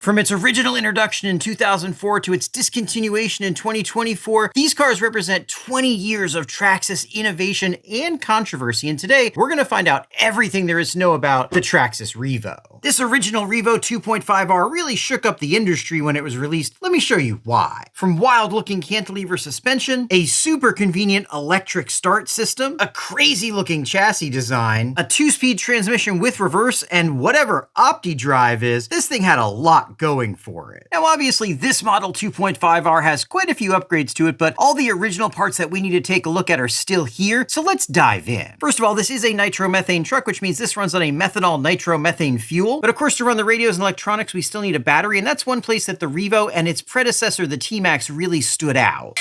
From its original introduction in 2004 to its discontinuation in 2024, these cars represent 20 years of Traxxas innovation and controversy, and today we're going to find out everything there is to know about the Traxxas Revo. This original Revo 2.5R really shook up the industry when it was released. Let me show you why. From wild-looking cantilever suspension, a super convenient electric start system, a crazy-looking chassis design, a 2-speed transmission with reverse, and whatever Opti drive is, this thing had a lot going for it. Now obviously this model 2.5R has quite a few upgrades to it, but all the original parts that we need to take a look at are still here, so let's dive in. First of all, this is a nitromethane truck, which means this runs on a methanol nitromethane fuel. But of course, to run the radios and electronics, we still need a battery, and that's one place that the Revo and its predecessor, the T-Max, really stood out.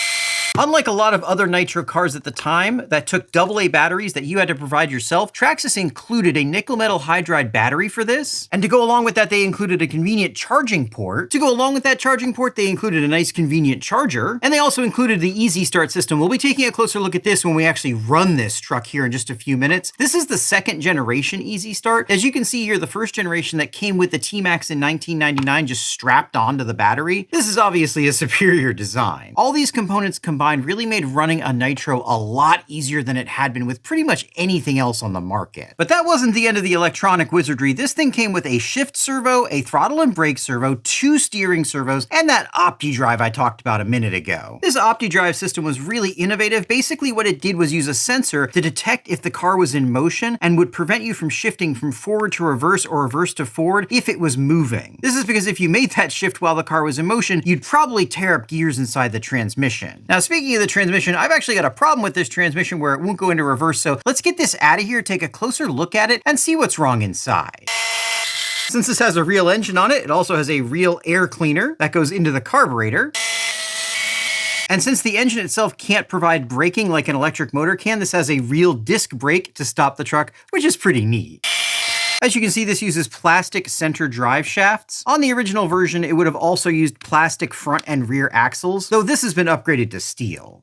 Unlike a lot of other Nitro cars at the time that took AA batteries that you had to provide yourself, Traxxas included a nickel metal hydride battery for this. And to go along with that, they included a convenient charging port. To go along with that charging port, they included a nice convenient charger. And they also included the Easy Start system. We'll be taking a closer look at this when we actually run this truck here in just a few minutes. This is the second generation Easy Start. As you can see here, the first generation that came with the T-Max in 1999 just strapped onto the battery. This is obviously a superior design. All these components combined really made running a Nitro a lot easier than it had been with pretty much anything else on the market. But that wasn't the end of the electronic wizardry. This thing came with a shift servo, a throttle and brake servo, 2 steering servos, and that Opti drive I talked about a minute ago. This Opti drive system was really innovative. Basically what it did was use a sensor to detect if the car was in motion and would prevent you from shifting from forward to reverse or reverse to forward if it was moving. This is because if you made that shift while the car was in motion, you'd probably tear up gears inside the transmission. Now, speaking of the transmission, I've actually got a problem with this transmission where it won't go into reverse, so let's get this out of here, take a closer look at it, and see what's wrong inside. Since this has a real engine on it, it also has a real air cleaner that goes into the carburetor. And since the engine itself can't provide braking like an electric motor can, this has a real disc brake to stop the truck, which is pretty neat. As you can see, this uses plastic center drive shafts. On the original version, it would have also used plastic front and rear axles, though this has been upgraded to steel.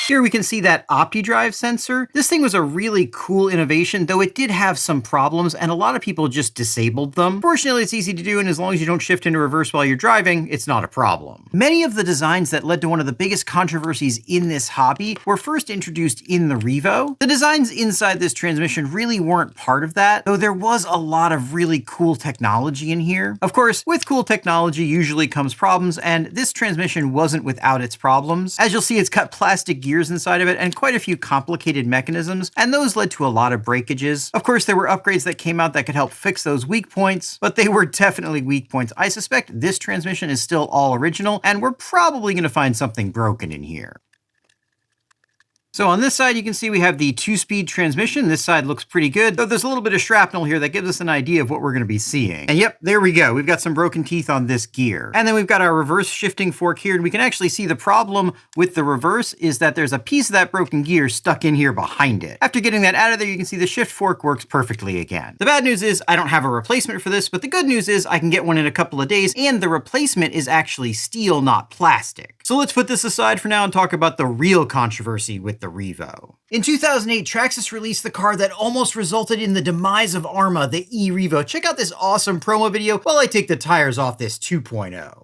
Here we can see that Opti drive sensor. This thing was a really cool innovation, though it did have some problems, and a lot of people just disabled them. Fortunately, it's easy to do, and as long as you don't shift into reverse while you're driving, it's not a problem. Many of the designs that led to one of the biggest controversies in this hobby were first introduced in the Revo. The designs inside this transmission really weren't part of that, though there was a lot of really cool technology in here. Of course, with cool technology usually comes problems, and this transmission wasn't without its problems. As you'll see, it's got plastic gears inside of it and quite a few complicated mechanisms, and those led to a lot of breakages. Of course, there were upgrades that came out that could help fix those weak points, but they were definitely weak points. I suspect this transmission is still all original, and we're probably going to find something broken in here. So on this side, you can see we have the 2-speed transmission. This side looks pretty good, though there's a little bit of shrapnel here that gives us an idea of what we're going to be seeing. And yep, there we go. We've got some broken teeth on this gear. And then we've got our reverse shifting fork here, and we can actually see the problem with the reverse is that there's a piece of that broken gear stuck in here behind it. After getting that out of there, you can see the shift fork works perfectly again. The bad news is I don't have a replacement for this, but the good news is I can get one in a couple of days, and the replacement is actually steel, not plastic. So let's put this aside for now and talk about the real controversy with the Revo. In 2008, Traxxas released the car that almost resulted in the demise of Arma, the E-Revo. Check out this awesome promo video while I take the tires off this 2.0.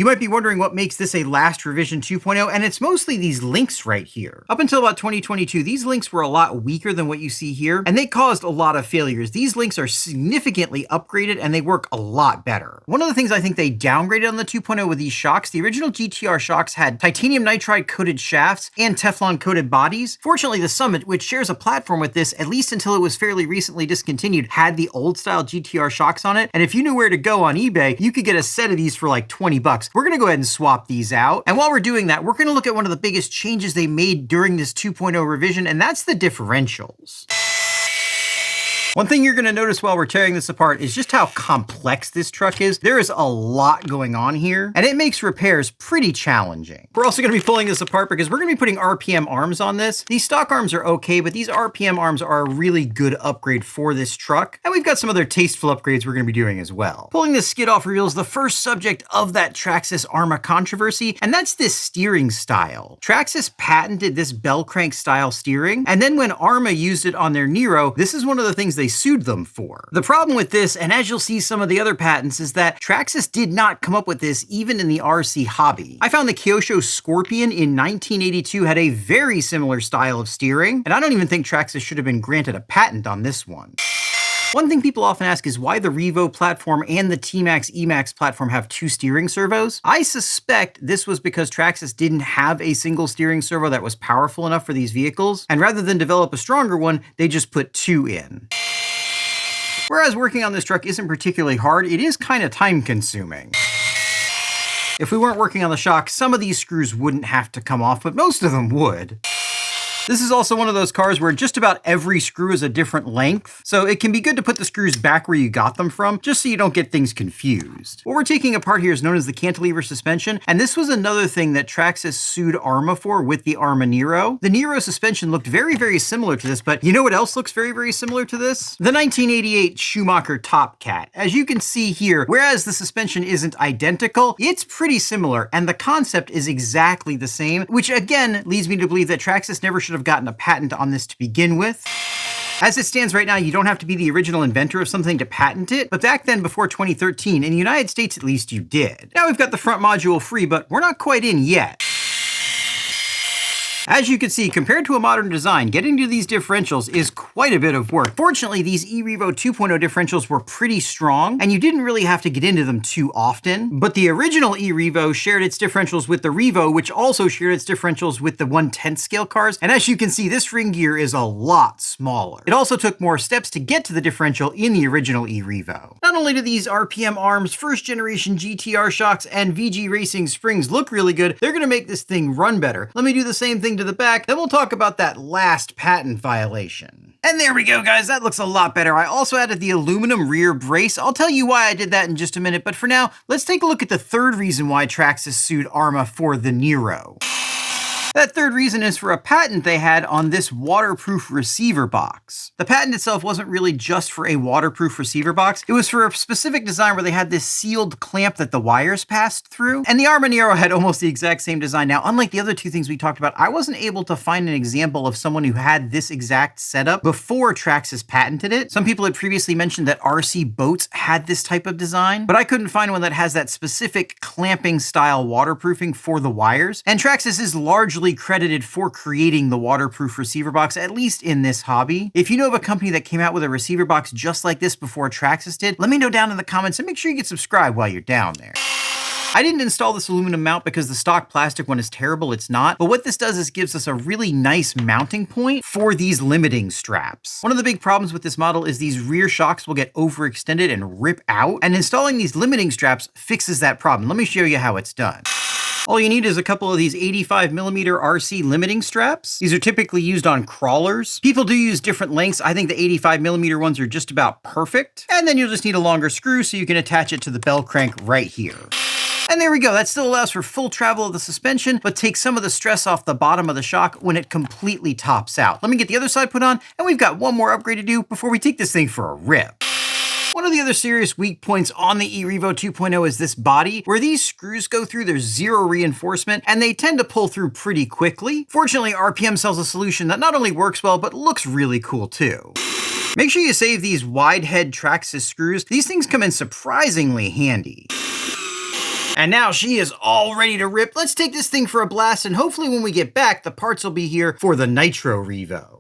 You might be wondering what makes this a last revision 2.0, and it's mostly these links right here. Up until about 2022, these links were a lot weaker than what you see here, and they caused a lot of failures. These links are significantly upgraded, and they work a lot better. One of the things I think they downgraded on the 2.0 with these shocks, the original GTR shocks had titanium nitride coated shafts and Teflon coated bodies. Fortunately, the Summit, which shares a platform with this, at least until it was fairly recently discontinued, had the old style GTR shocks on it. And if you knew where to go on eBay, you could get a set of these for like 20 bucks. We're gonna go ahead and swap these out. And while we're doing that, we're gonna look at one of the biggest changes they made during this 2.0 revision, and that's the differentials. One thing you're gonna notice while we're tearing this apart is just how complex this truck is. There is a lot going on here, and it makes repairs pretty challenging. We're also gonna be pulling this apart because we're gonna be putting RPM arms on this. These stock arms are okay, but these RPM arms are a really good upgrade for this truck. And we've got some other tasteful upgrades we're gonna be doing as well. Pulling this skid off reveals the first subject of that Traxxas Arma controversy, and that's this steering style. Traxxas patented this bell crank style steering, and then when Arma used it on their Nitro, this is one of the things they sued them for. The problem with this, and as you'll see some of the other patents, is that Traxxas did not come up with this even in the RC hobby. I found the Kyosho Scorpion in 1982 had a very similar style of steering, and I don't even think Traxxas should have been granted a patent on this one. One thing people often ask is why the Revo platform and the T-Max E-Max platform have two steering servos. I suspect this was because Traxxas didn't have a single steering servo that was powerful enough for these vehicles, and rather than develop a stronger one, they just put two in. Whereas working on this truck isn't particularly hard, it is kind of time consuming. If we weren't working on the shock, some of these screws wouldn't have to come off, but most of them would. This is also one of those cars where just about every screw is a different length, so it can be good to put the screws back where you got them from, just so you don't get things confused. What we're taking apart here is known as the cantilever suspension, and this was another thing that Traxxas sued Arma for with the Arma Nitro. The Nitro suspension looked very, very similar to this, but you know what else looks very, very similar to this? The 1988 Schumacher Top Cat. As you can see here, whereas the suspension isn't identical, it's pretty similar, and the concept is exactly the same, which again leads me to believe that Traxxas never should have gotten a patent on this to begin with. As it stands right now, you don't have to be the original inventor of something to patent it, but back then, before 2013, in the United States at least, you did. Now we've got the front module free, but we're not quite in yet. As you can see, compared to a modern design, getting to these differentials is quite a bit of work. Fortunately, these E-Revo 2.0 differentials were pretty strong, and you didn't really have to get into them too often. But the original E-Revo shared its differentials with the Revo, which also shared its differentials with the 1/10 scale cars. And as you can see, this ring gear is a lot smaller. It also took more steps to get to the differential in the original E-Revo. Not only do these RPM arms, first generation GTR shocks, and VG Racing springs look really good, they're gonna make this thing run better. Let me do the same thing to the back, then we'll talk about that last patent violation. And there we go, guys, that looks a lot better. I also added the aluminum rear brace. I'll tell you why I did that in just a minute, but for now, let's take a look at the third reason why Traxxas sued Arma for the Nitro. That third reason is for a patent they had on this waterproof receiver box. The patent itself wasn't really just for a waterproof receiver box. It was for a specific design where they had this sealed clamp that the wires passed through. And the Arma Nitro had almost the exact same design. Now, unlike the other two things we talked about, I wasn't able to find an example of someone who had this exact setup before Traxxas patented it. Some people had previously mentioned that RC boats had this type of design, but I couldn't find one that has that specific clamping style waterproofing for the wires. And Traxxas is largely credited for creating the waterproof receiver box, at least in this hobby. If you know of a company that came out with a receiver box just like this before Traxxas did, let me know down in the comments and make sure you get subscribed while you're down there. I didn't install this aluminum mount because the stock plastic one is terrible, it's not. But what this does is gives us a really nice mounting point for these limiting straps. One of the big problems with this model is these rear shocks will get overextended and rip out, and installing these limiting straps fixes that problem. Let me show you how it's done. All you need is a couple of these 85mm RC limiting straps. These are typically used on crawlers. People do use different lengths. I think the 85mm ones are just about perfect. And then you'll just need a longer screw so you can attach it to the bell crank right here. And there we go. That still allows for full travel of the suspension, but takes some of the stress off the bottom of the shock when it completely tops out. Let me get the other side put on, and we've got one more upgrade to do before we take this thing for a rip. One of the other serious weak points on the E-Revo 2.0 is this body. Where these screws go through, there's zero reinforcement, and they tend to pull through pretty quickly. Fortunately, RPM sells a solution that not only works well, but looks really cool too. Make sure you save these wide head Traxxas screws. These things come in surprisingly handy. And now she is all ready to rip. Let's take this thing for a blast, and hopefully when we get back, the parts will be here for the Nitro Revo.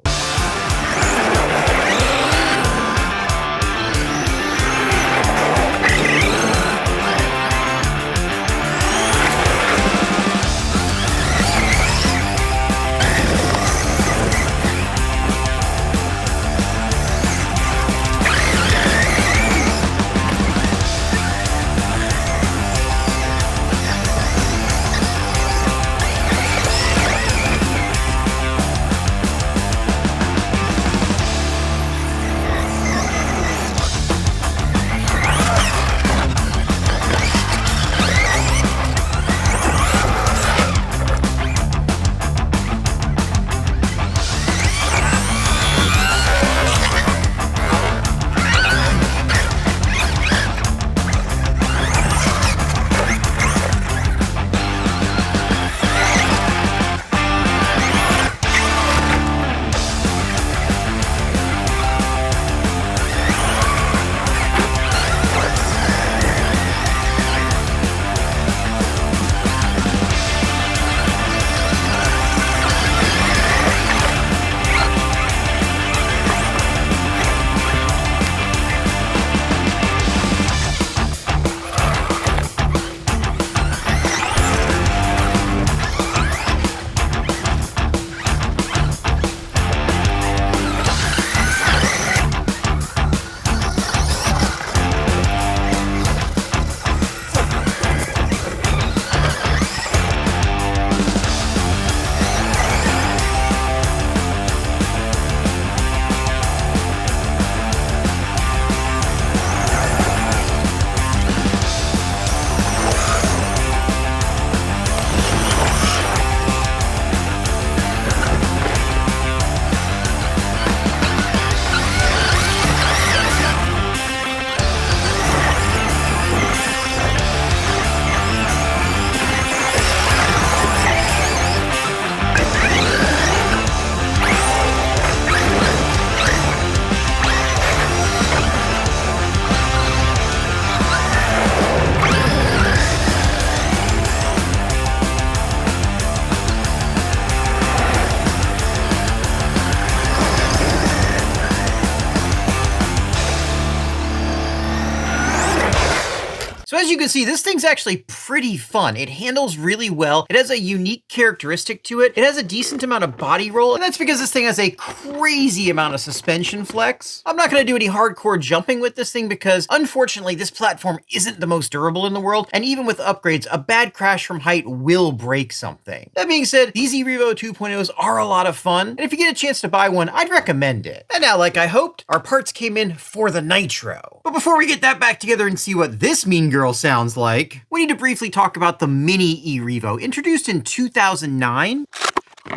So as you can see, this thing's actually pretty fun. It handles really well. It has a unique characteristic to it. It has a decent amount of body roll, and that's because this thing has a crazy amount of suspension flex. I'm not gonna do any hardcore jumping with this thing because unfortunately this platform isn't the most durable in the world, and even with upgrades, a bad crash from height will break something. That being said, these E-Revo 2.0s are a lot of fun, and if you get a chance to buy one, I'd recommend it. And now, like I hoped, our parts came in for the Nitro. But before we get that back together and see what this mean girl sounds like, we need to briefly talk about the mini E-Revo, introduced in 2009.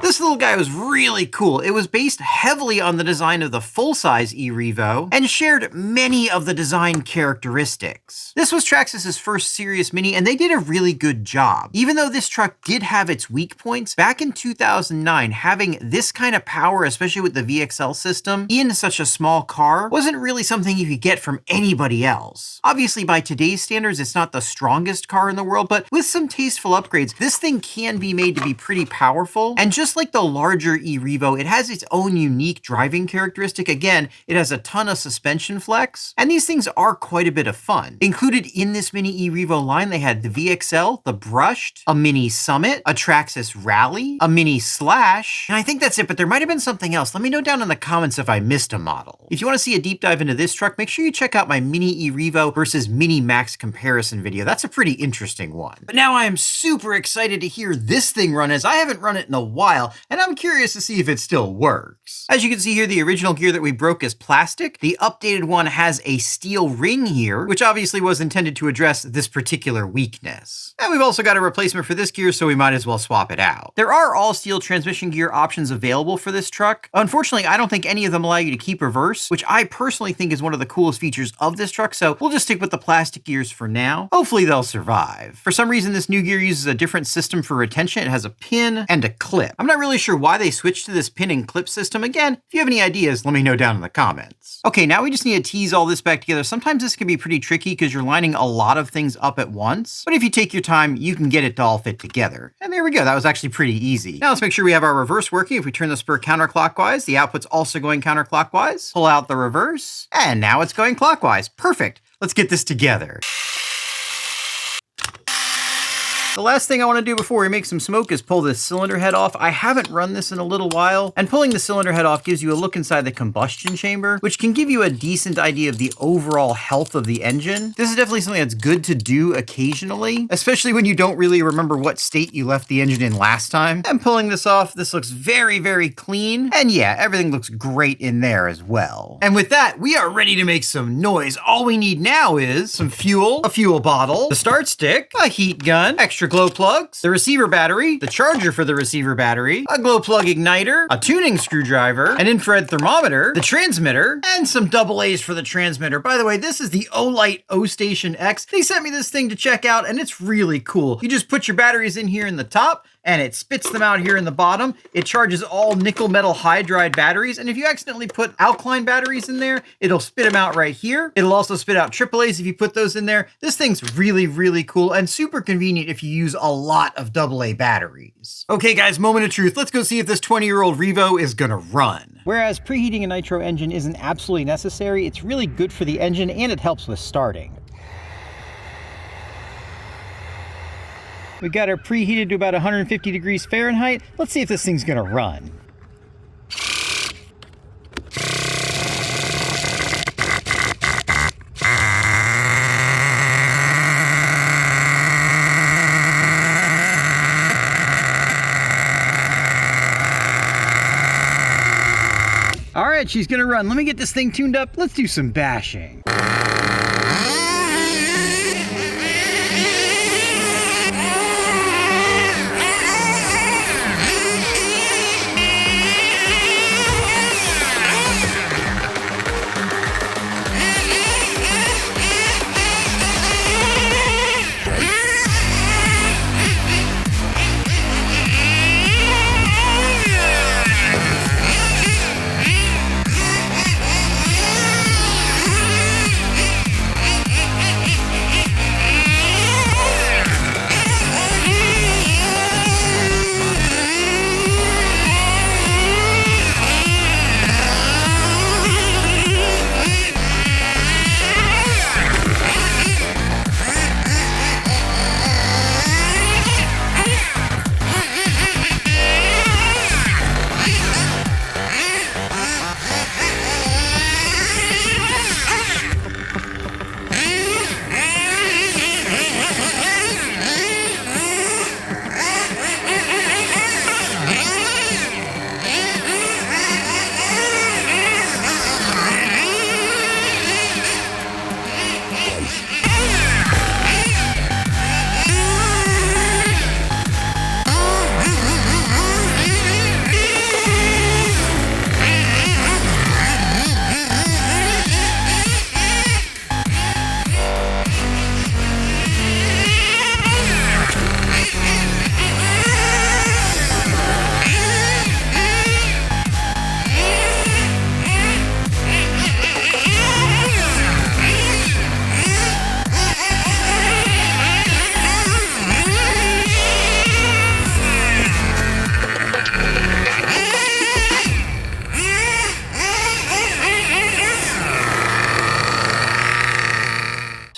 This little guy was really cool. It was based heavily on the design of the full-size E-Revo and shared many of the design characteristics. This was Traxxas' first serious mini, and they did a really good job. Even though this truck did have its weak points, back in 2009, having this kind of power, especially with the VXL system, in such a small car, wasn't really something you could get from anybody else. Obviously, by today's standards, it's not the strongest car in the world, but with some tasteful upgrades, this thing can be made to be pretty powerful. And just like the larger E-Revo, it has its own unique driving characteristic. Again, it has a ton of suspension flex, and these things are quite a bit of fun. Included in this mini E-Revo line, they had the VXL, the Brushed, a mini Summit, a Traxxas Rally, a mini Slash, and I think that's it, but there might have been something else. Let me know down in the comments if I missed a model. If you want to see a deep dive into this truck, make sure you check out my mini E-Revo versus mini Max comparison video. That's a pretty interesting one. But now I am super excited to hear this thing run, as I haven't run it in a while, and I'm curious to see if it still works. As you can see here, the original gear that we broke is plastic. The updated one has a steel ring here, which obviously was intended to address this particular weakness. And we've also got a replacement for this gear, so we might as well swap it out. There are all steel transmission gear options available for this truck. Unfortunately, I don't think any of them allow you to keep reverse, which I personally think is one of the coolest features of this truck, so we'll just stick with the plastic gears for now. Hopefully they'll survive. For some reason, this new gear uses a different system for retention. It has a pin and a clip. I'm not really sure why they switched to this pin and clip system. Again, if you have any ideas, let me know down in the comments. Okay, now we just need to tease all this back together. Sometimes this can be pretty tricky because you're lining a lot of things up at once, but if you take your time, you can get it to all fit together. And there we go, that was actually pretty easy. Now let's make sure we have our reverse working. If we turn the spur counterclockwise, the output's also going counterclockwise. Pull out the reverse, and now it's going clockwise. Perfect. Let's get this together. The last thing I want to do before we make some smoke is pull this cylinder head off. I haven't run this in a little while, and pulling the cylinder head off gives you a look inside the combustion chamber, which can give you a decent idea of the overall health of the engine. This is definitely something that's good to do occasionally, especially when you don't really remember what state you left the engine in last time. And pulling this off, this looks very, very clean. And yeah, everything looks great in there as well. And with that, we are ready to make some noise. All we need now is some fuel, a fuel bottle, the start stick, a heat gun, extra glow plugs, the receiver battery, the charger for the receiver battery, a glow plug igniter, a tuning screwdriver, an infrared thermometer, the transmitter, and some double A's for the transmitter. By the way, this is the Olight O-Station X. They sent me this thing to check out, and it's really cool. You just put your batteries in here in the top, and it spits them out here in the bottom. It charges all nickel metal hydride batteries, and if you accidentally put alkaline batteries in there, it'll spit them out right here. It'll also spit out AAAs if you put those in there. This thing's really, really cool and super convenient if you use a lot of AA batteries. Okay guys, moment of truth. Let's go see if this 20-year-old Revo is gonna run. Whereas preheating a nitro engine isn't absolutely necessary, it's really good for the engine and it helps with starting. We got her preheated to about 150 degrees Fahrenheit. Let's see if this thing's gonna run. All right, she's gonna run. Let me get this thing tuned up. Let's do some bashing.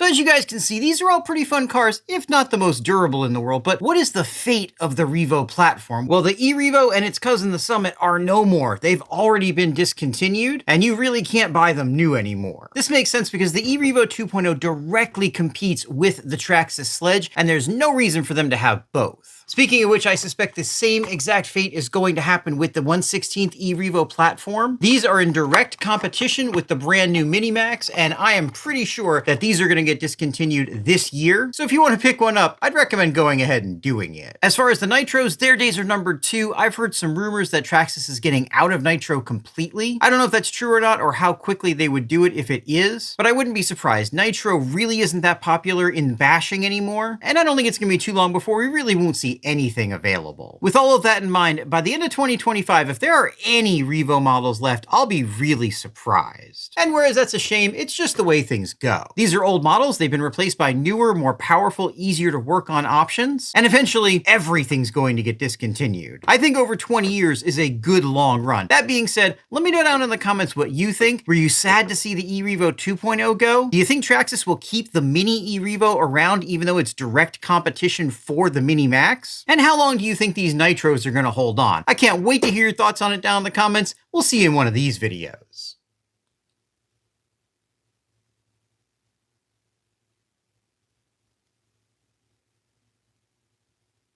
As you guys can see, these are all pretty fun cars, if not the most durable in the world. But what is the fate of the Revo platform? Well, the E-Revo and its cousin, the Summit, are no more. They've already been discontinued, and you really can't buy them new anymore. This makes sense because the E-Revo 2.0 directly competes with the Traxxas Sledge, and there's no reason for them to have both. Speaking of which, I suspect the same exact fate is going to happen with the 1/16th E-Revo platform. These are in direct competition with the brand new Minimax, and I am pretty sure that these are going to get discontinued this year. So if you want to pick one up, I'd recommend going ahead and doing it. As far as the Nitros, their days are numbered too. I've heard some rumors that Traxxas is getting out of Nitro completely. I don't know if that's true or not, or how quickly they would do it if it is, but I wouldn't be surprised. Nitro really isn't that popular in bashing anymore, and I don't think it's going to be too long before we really won't see basically anything available. With all of that in mind, by the end of 2025, if there are any Revo models left, I'll be really surprised. And whereas that's a shame, it's just the way things go. These are old models, they've been replaced by newer, more powerful, easier to work on options, and eventually everything's going to get discontinued. I think over 20 years is a good long run. That being said, let me know down in the comments what you think. Were you sad to see the ERevo 2.0 go? Do you think Traxxas will keep the mini ERevo around even though it's direct competition for the Mini Max? And how long do you think these Nitros are going to hold on? I can't wait to hear your thoughts on it down in the comments. We'll see you in one of these videos.